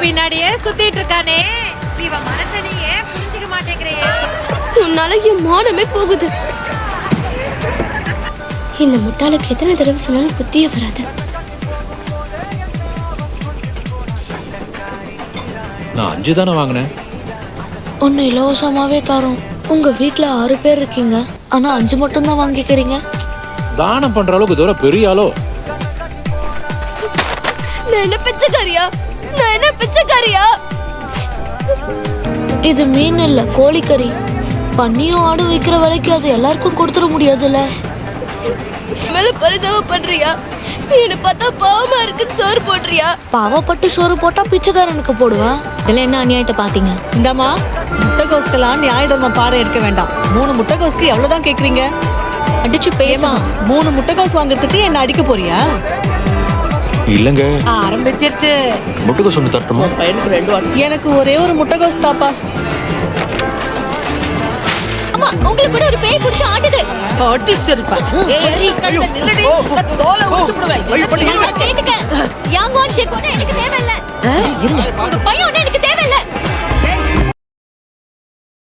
பின்னாடியே சுத்திட்டு இருக்கானே, இவன் மனசை நீ ஏன் புரிஞ்சுக்க மாட்டேங்கிறியே? உன்னால என் மானமே போகுது. இந்த முட்டாளுக்கு எத்தனை தடவை சொன்னாலும் புத்தியே வராது. நான் 5 தானே வாங்கினேன். ஒன்னு இலவசமாவே தரோம். உங்க வீட்டுல 6 பேர் இருக்கீங்க, ஆனா 5 மட்டும் தான் வாங்கிக்கிறீங்க. தானம் பண்ற அளவுக்கு தூரம் பெரிய ஆளோ? நான் என்ன பிச்சைக்காரியா? இது மீன் இல்ல, கோழிக்கறி. பண்ணியும் ஆடு வைக்கிற வரைக்கும் அது எல்லாருக்கும் கொடுத்துட முடியாதுல்ல. மேல பரிதாபம் பண்றியா? என்ன பார்த்தா பாவமா இருக்கு, சோறு போடுறியா? பாவப்பட்டு சோறு போட்டா பிச்சைக்காரனுக்கு போடுவான். இதுல என்ன அநியாயத்தை பாத்தீங்க? இந்தம்மா, முட்டைகோஸ்கெல்லாம் நியாய தர்மம் பாறை எடுக்க வேண்டாம். 3 முட்டைகோஸ்க்கு எவ்வளவுதான் கேக்குறீங்க? அடிச்சு ஏமா, பேசுமா? 3 முட்டைகோஸ் வாங்குறதுக்கு என்ன அடிக்க போறியா? இல்லங்க, ஆரம்பிச்சிருச்சு. முட்டுக்கு சொன்னு தட்டுமா? எனக்கு ஒரே ஒரு முட்டைகோஸ் தாப்பா. அம்மா, உங்களுக்கு கூட ஒரு பேய் புடிச்சு ஆடுது. நான் கேட்டுக்க. யாங்கோன் ஷேக் கூட எனக்கு தேவையில்ல. உங்க பையன்